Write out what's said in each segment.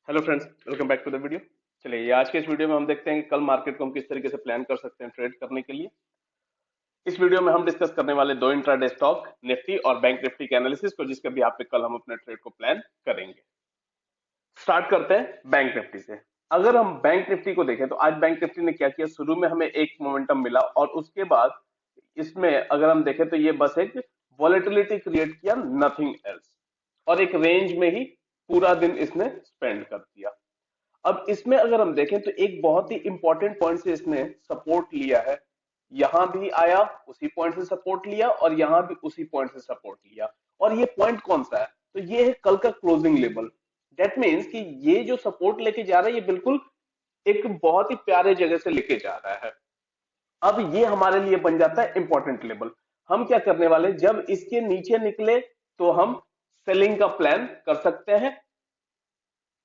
Hello friends, welcome back to the video. चलिए ये आज के इस वीडियो में हम देखते हैं कि कल मार्केट को हम किस तरीके से प्लान कर सकते हैं ट्रेड करने के लिए। इस वीडियो में हम डिस्कस करने वाले दो इंट्राडे स्टॉक निफ्टी और बैंक निफ्टी के एनालिसिस को, जिसके भी आप पे कल हम अपने ट्रेड को प्लान करेंगे। स्टार्ट करते हैं बैंक निफ्टी से। अगर हम बैंक निफ्टी को देखें तो आज बैंक निफ्टी ने क्या किया, शुरू में हमें एक मोमेंटम मिला और उसके बाद इसमें अगर हम देखें तो ये बस एक वॉलेटिलिटी क्रिएट किया, नथिंग एल्स, और एक रेंज में ही पूरा दिन इसने स्पेंड कर दिया। अब इसमें अगर हम देखें तो एक बहुत ही इंपॉर्टेंट पॉइंट से इसने सपोर्ट लिया है। यहां भी आया, उसी पॉइंट से सपोर्ट लिया, और यहां भी उसी पॉइंट से सपोर्ट लिया। और ये पॉइंट कौन सा है? तो ये है कल का क्लोजिंग लेवल। दैट मीन्स कि ये जो सपोर्ट लेके जा रहा है, ये बिल्कुल एक बहुत ही प्यारे जगह से लेके जा रहा है। अब ये हमारे लिए बन जाता है इंपॉर्टेंट लेवल। हम क्या करने वाले, जब इसके नीचे निकले तो हम सेलिंग का प्लान कर सकते हैं।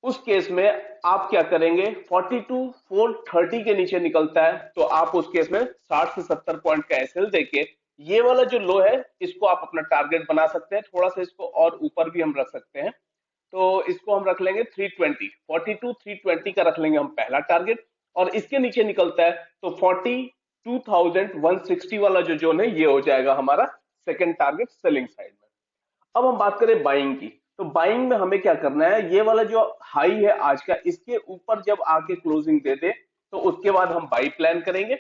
उस केस में आप क्या करेंगे, 42,430 के नीचे निकलता है तो आप उस केस में 60 से 70 पॉइंट का एसएल देके ये वाला जो लो है इसको आप अपना टारगेट बना सकते हैं। थोड़ा सा इसको और ऊपर भी हम रख सकते हैं, तो इसको हम रख लेंगे 320, 42,320 का रख लेंगे हम पहला टारगेट। और इसके नीचे निकलता है तो 42,160 वाला जो जोन है ये हो जाएगा हमारा सेकेंड टारगेट सेलिंग साइड में। अब हम बात करें बाइंग की, तो बाइंग में हमें क्या करना है, ये वाला जो हाई है आज का, इसके ऊपर जब आके क्लोजिंग दे दे तो उसके बाद हम बाई प्लान करेंगे।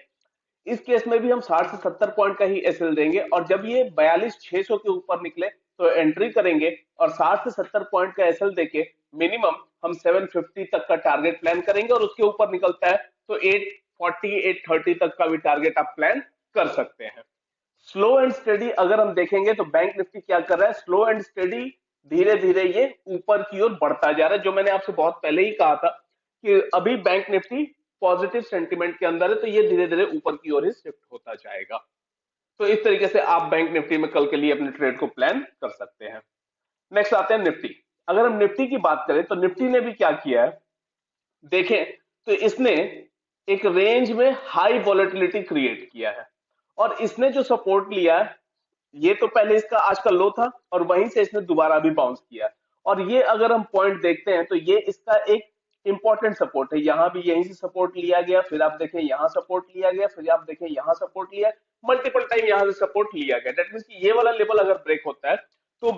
इस केस में भी हम 60 से 70 पॉइंट का ही एसएल देंगे, और जब ये 42,600 के ऊपर निकले तो एंट्री करेंगे, और 60 से 70 पॉइंट का एसएल देके मिनिमम हम 750 तक का टारगेट प्लान करेंगे। और उसके ऊपर निकलता है तो 840 830 तक का भी टारगेट आप प्लान कर सकते हैं। स्लो एंड स्टेडी अगर हम देखेंगे तो बैंक निफ्टी क्या कर रहा है, स्लो एंड स्टेडी धीरे धीरे ये ऊपर की ओर बढ़ता जा रहा है। जो मैंने आपसे बहुत पहले ही कहा था कि अभी बैंक निफ्टी पॉजिटिव सेंटीमेंट के अंदर है, तो ये धीरे धीरे ऊपर की ओर ही शिफ्ट होता जाएगा। तो इस तरीके से आप बैंक निफ्टी में कल के लिए अपने ट्रेड को प्लान कर सकते हैं। नेक्स्ट आते हैं निफ्टी। अगर हम निफ्टी की बात करें तो निफ्टी ने भी क्या किया है, देखें तो इसने एक रेंज में हाई वॉलेटिलिटी क्रिएट किया है, और इसने जो सपोर्ट लिया है ये तो पहले इसका आज का लो था, और वहीं से इसने दोबारा भी बाउंस किया। और ये अगर हम पॉइंट देखते हैं तो ये इसका एक इंपॉर्टेंट सपोर्ट है। यहां भी यहीं से सपोर्ट लिया गया, फिर आप देखें यहां सपोर्ट लिया गया, फिर आप देखें यहां सपोर्ट लिया, मल्टीपल टाइम यहां से सपोर्ट लिया गया। दैट मीन्स कि ये वाला लेवल अगर ब्रेक होता है तो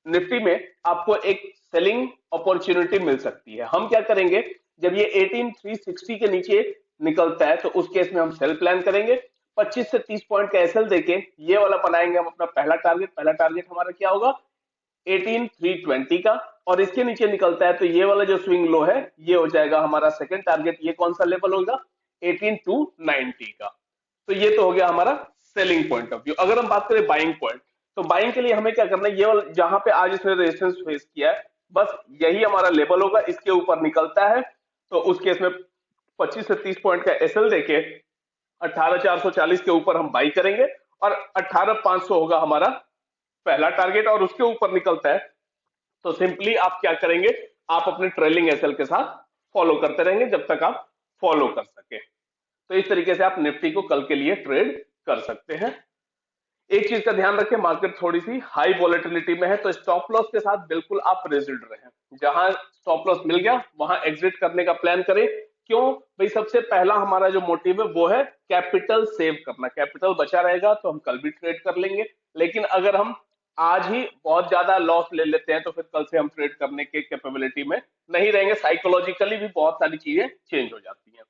निफ्टी में आपको एक सेलिंग अपॉर्चुनिटी मिल सकती है। हम क्या करेंगे, जब ये 18,360 के नीचे निकलता है तो उस केस में हम सेल प्लान करेंगे। 25 से 30 पॉइंट का एसएल देके ये वाला बनाएंगे हम अपना पहला टारगेट। पहला टारगेट हमारा क्या होगा, 18,320 का। और इसके नीचे निकलता है तो ये वाला जो स्विंग लो है ये हो जाएगा हमारा सेकंड टारगेट। ये कौन सा लेवल होगा, 18,290 का। तो ये तो हो गया हमारा सेलिंग पॉइंट ऑफ व्यू। अगर हम बात करें बाइंग पॉइंट, तो बाइंग के लिए हमें क्या करना है, ये वाला जहां पे आज इसने रेजिस्टेंस फेस किया है बस यही हमारा लेवल होगा। इसके ऊपर निकलता है तो उस केस में 25 से 30 पॉइंट का एसएल देके 18,440 के ऊपर हम बाई करेंगे, और 18,500 होगा हमारा पहला टारगेट। और उसके ऊपर निकलता है तो सिंपली आप क्या करेंगे, आप अपने ट्रेलिंग एसएल के साथ फॉलो करते रहेंगे जब तक आप फॉलो कर सके। तो इस तरीके से आप निफ्टी को कल के लिए ट्रेड कर सकते हैं। एक चीज का ध्यान रखें, मार्केट थोड़ी सी हाई वॉलेटिलिटी में है तो स्टॉप लॉस के साथ बिल्कुल आप रेजिल्ड रहें। जहां स्टॉप लॉस मिल गया वहां एग्जिट करने का प्लान करें। क्यों भाई, सबसे पहला हमारा जो मोटिव है वो है कैपिटल सेव करना। कैपिटल बचा रहेगा तो हम कल भी ट्रेड कर लेंगे, लेकिन अगर हम आज ही बहुत ज्यादा लॉस ले लेते हैं तो फिर कल से हम ट्रेड करने के कैपेबिलिटी में नहीं रहेंगे। साइकोलॉजिकली भी बहुत सारी चीजें चेंज हो जाती हैं।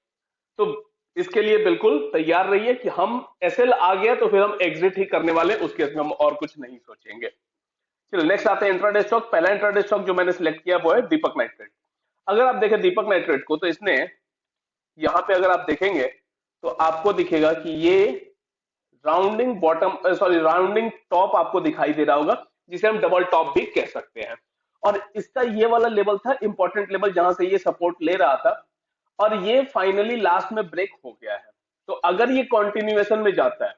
तो इसके लिए बिल्कुल तैयार रहिए कि हम एसएल आ गया तो फिर हम एग्जिट ही करने वाले, उस केस में हम और कुछ नहीं सोचेंगे। चलिए नेक्स्ट आते हैं इंट्राडे स्टॉक। पहला इंट्राडे स्टॉक जो मैंने सिलेक्ट किया वो है दीपक नाइट्रेट। अगर आप देखें दीपक नाइट्रेट को तो इसने यहां पे अगर आप देखेंगे तो आपको दिखेगा कि ये rounding bottom, sorry rounding top आपको दिखाई दे रहा होगा, जिसे हम डबल टॉप भी कह सकते हैं। और इसका ये वाला लेवल था इंपॉर्टेंट लेवल जहां से ये सपोर्ट ले रहा था, और ये फाइनली लास्ट में ब्रेक हो गया है। तो अगर ये कंटिन्यूएशन में जाता है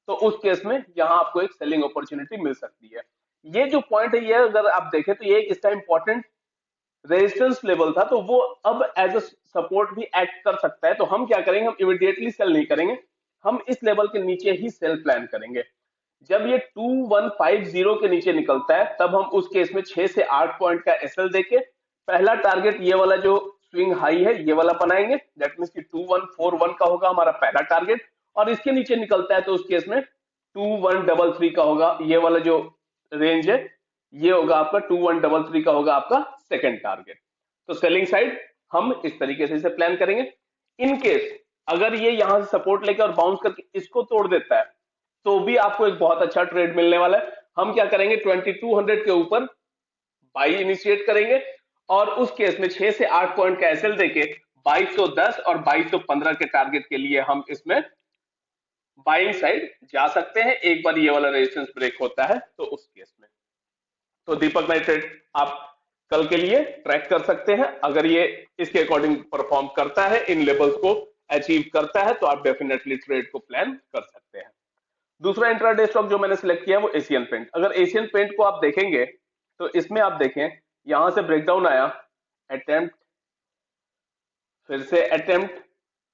तो उस केस में यहां आपको एक सेलिंग अपॉर्चुनिटी मिल सकती है। ये जो पॉइंट है ये अगर आप देखें तो ये इसका इंपॉर्टेंट रेजिस्टेंस लेवल था, तो वो अब एज अ सपोर्ट भी एक्ट कर सकता है। तो हम क्या करेंगे, हम इमीडिएटली सेल नहीं करेंगे, हम इस लेवल के नीचे ही सेल प्लान करेंगे। जब ये 2150 के नीचे निकलता है तब हम उस केस में 6 से 8 पॉइंट का एसएल देके पहला टारगेट ये वाला जो स्विंग हाई है ये वाला बनाएंगे, दैट मीन्स कि 2141 का होगा हमारा पहला टारगेट, और इसके नीचे निकलता है तो उस केस में 2133 का होगा, ये वाला जो रेंज है ये होगा आपका 2133 का होगा आपका सेकंड टारगेट। तो सेलिंग साइड हम इस तरीके से इसे प्लान करेंगे। इन केस अगर ये यहां से सपोर्ट लेकर और बाउंस करके इसको तोड़ देता है तो भी आपको एक बहुत अच्छा ट्रेड मिलने वाला है। हम क्या करेंगे, 2200 के ऊपर बाई इनिशिएट करेंगे, और उस केस में 6 से 8 पॉइंट का एसएल देके 2210 और 2215 के टारगेट के लिए हम इसमें बाइंग साइड जा सकते हैं, एक बार ये वाला रेजिस्टेंस ब्रेक होता है तो उस केस में। तो दीपक नाइट्रेट आप कल के लिए ट्रैक कर सकते हैं, अगर ये इसके अकॉर्डिंग परफॉर्म करता है, इन लेवल्स को अचीव करता है, तो आप डेफिनेटली ट्रेड को प्लान कर सकते हैं। दूसरा इंट्राडे स्टॉक जो मैंने सिलेक्ट किया है वो एशियन पेंट। अगर एशियन पेंट को आप देखेंगे तो इसमें आप देखें यहां से ब्रेकडाउन आया, अटेम्प्ट, फिर से अटेम्प्ट,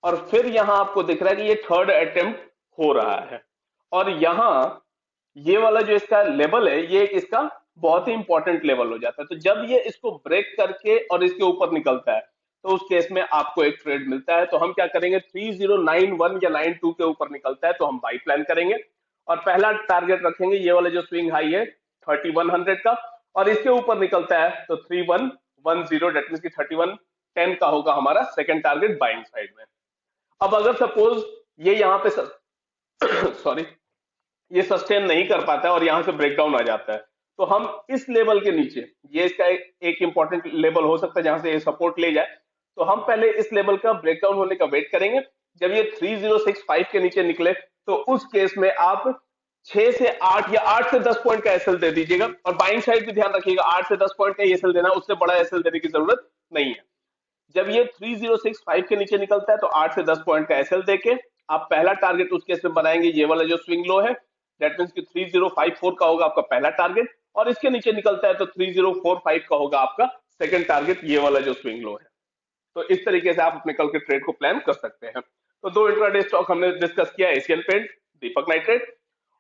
और फिर यहां आपको दिख रहा है कि ये थर्ड अटेम्प्ट हो रहा है, और यहां ये वाला जो इसका लेवल है ये इसका बहुत ही इंपॉर्टेंट लेवल हो जाता है। तो जब ये इसको ब्रेक करके और इसके ऊपर निकलता है तो उस केस में आपको एक ट्रेड मिलता है। तो हम क्या करेंगे, 3091 या 92 के ऊपर निकलता है तो हम बाई प्लान करेंगे, और पहला टारगेट रखेंगे ये वाला जो स्विंग हाई है 3100 का, और इसके ऊपर निकलता है तो 3110, डेट मींस कि 3110 का होगा हमारा सेकंड टारगेट बाइंग साइड में। अब अगर सपोज ये यहाँ पे सॉरी ये सस्टेन नहीं कर पाता है और यहां से ब्रेकडाउन आ जाता है, तो हम इस लेवल के नीचे, ये इसका एक इंपॉर्टेंट लेवल हो सकता है जहां से ये सपोर्ट ले जाए, तो हम पहले इस लेवल का ब्रेकडाउन होने का वेट करेंगे। जब ये 3065 के नीचे निकले तो उस केस में आप 6 से 8 या 8 से 10 पॉइंट का एसएल दे दीजिएगा, और बाइंग साइड भी ध्यान रखिएगा 8 से 10 पॉइंट का एसएल देना, उससे बड़ा एसएल देने की जरूरत नहीं है। जब ये 3065 के नीचे निकलता है तो 8 से 10 पॉइंट का एसएल देके आप पहला टारगेट उस केस में बनाएंगे, ये वाला जो स्विंग लो है, दैट मींस कि 3054 का होगा आपका पहला टारगेट, और इसके नीचे निकलता है तो 3045 का होगा आपका सेकंड टारगेट, ये वाला जो स्विंग लो है। तो इस तरीके से आप अपने कल के ट्रेड को प्लान कर सकते हैं। तो दो इंट्राडे स्टॉक हमने डिस्कस किया, एशियन पेंट, दीपक नाइट्रेट,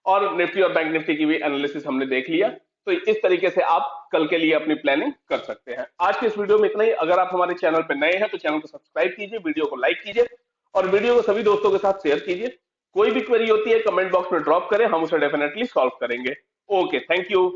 और निफ्टी और बैंक निफ्टी की भी एनालिसिस हमने देख लिया। तो इस तरीके से आप कल के लिए अपनी प्लानिंग कर सकते हैं। आज के इस वीडियो में इतना ही। अगर आप हमारे चैनल पर नए हैं तो चैनल को सब्सक्राइब कीजिए, वीडियो को लाइक कीजिए, और वीडियो को सभी दोस्तों के साथ शेयर कीजिए। कोई भी क्वेरी होती है कमेंट बॉक्स में ड्रॉप करें, हम उसे डेफिनेटली सॉल्व करेंगे। Okay, thank you.